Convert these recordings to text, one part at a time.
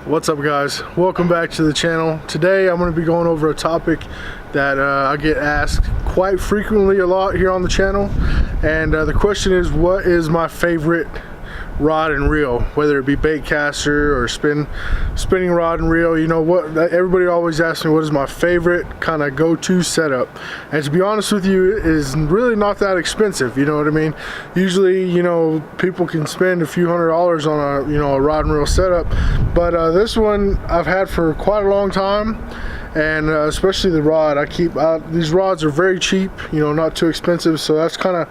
What's up, guys? Welcome back to the channel. Today I'm going to be going over a topic that I get asked quite frequently a lot here on the channel, and the question is, what is my favorite rod and reel, whether it be bait caster or spinning rod and reel. You know what, everybody always asks me what is my favorite kind of go-to setup, and to be honest with you, it is really not that expensive, you know what I mean. Usually, you know, people can spend a few $100s on a rod and reel setup, but this one I've had for quite a long time, and especially the rod. These rods are very cheap, you know, not too expensive, so that's kind of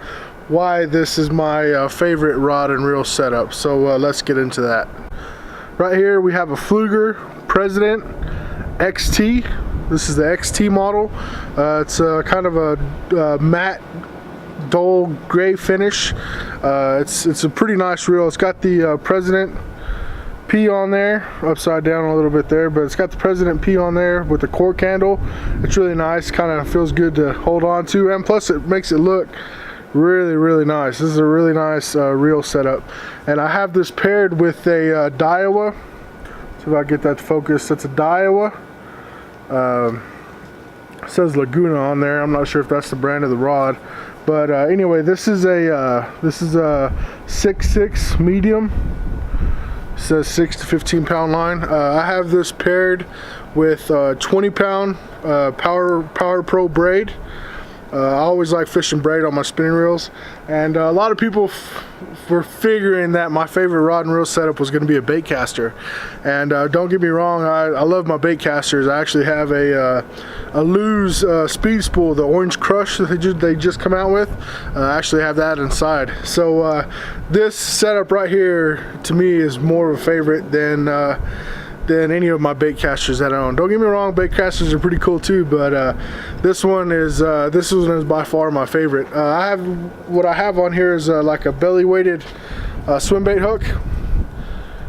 why this is my favorite rod and reel setup. So let's get into that. Right here we have a Pflueger President XT. This is the XT model. It's kind of a matte dull gray finish. It's a pretty nice reel. It's got the President P on there, upside down a little bit there, but it's got the President P on there with the cork handle. It's really nice, kind of feels good to hold on to, and plus it makes it look really nice. This is a really nice reel setup, and I have this paired with a Daiwa. See if I get that to focus. That's a Daiwa. It says Laguna on there. I'm not sure if that's the brand of the rod, but anyway, this is a 6.6 medium. It says 6 to 15 pound line. I have this paired with 20 pound Power Pro braid. I always like fishing braid on my spinning reels, and a lot of people were figuring that my favorite rod and reel setup was going to be a bait caster. And don't get me wrong, I love my bait casters. I actually have a Lew's speed spool, the Orange Crush that they just come out with. I actually have that inside. So this setup right here to me is more of a favorite than any of my bait casters that I own. Don't get me wrong, bait casters are pretty cool too, but this one is by far my favorite. What I have on here is like a belly weighted swim bait hook.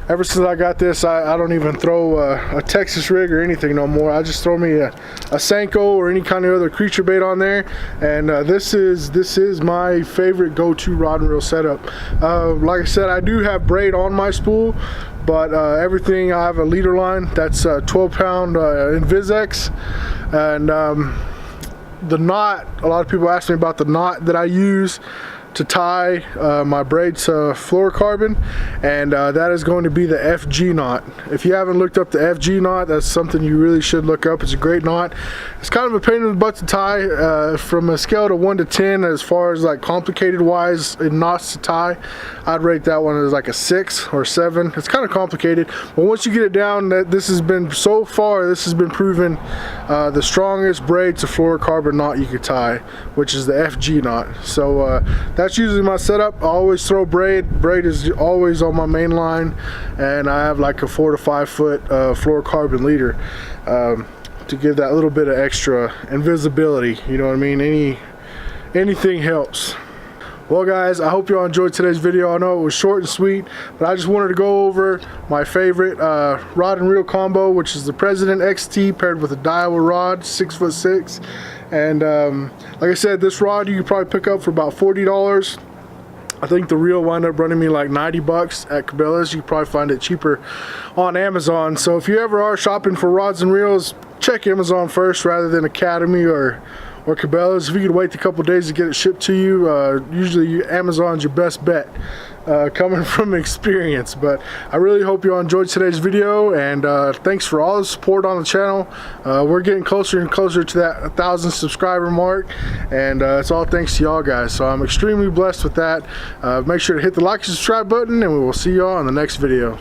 Ever since I got this, I don't even throw a Texas rig or anything no more. I just throw me a Senko or any kind of other creature bait on there, and this is my favorite go-to rod and reel setup. Like I said, I do have braid on my spool, but everything, I have a leader line that's 12 pound Invisex, and the knot, a lot of people ask me about the knot that I use to tie my braids to fluorocarbon, and that is going to be the FG knot. If you haven't looked up the FG knot, that's something you really should look up. It's a great knot. It's kind of a pain in the butt to tie. From a scale to 1 to 10, as far as like complicated wise in knots to tie, I'd rate that one as like a 6 or 7. It's kind of complicated, but once you get it down, this has been proven the strongest braid to fluorocarbon knot you could tie, which is the FG knot. So that's usually my setup. I always throw braid. Braid is always on my main line, and I have like a 4 to 5 foot fluorocarbon leader to give that little bit of extra invisibility. You know what I mean? Anything helps. Well, guys, I hope you all enjoyed today's video. I know it was short and sweet, but I just wanted to go over my favorite rod and reel combo, which is the President XT paired with a Daiwa rod, 6'6". And like I said, this rod you could probably pick up for about $40. I think the reel wound up running me like 90 bucks at Cabela's. You can probably find it cheaper on Amazon. So if you ever are shopping for rods and reels, check Amazon first rather than Academy or Cabela's. If you could wait a couple days to get it shipped to you, usually Amazon's your best bet, coming from experience. But I really hope you all enjoyed today's video, and thanks for all the support on the channel. We're getting closer and closer to that 1,000 subscriber mark, and it's all thanks to y'all guys. So I'm extremely blessed with that. Make sure to hit the like and subscribe button, and we will see y'all in the next video.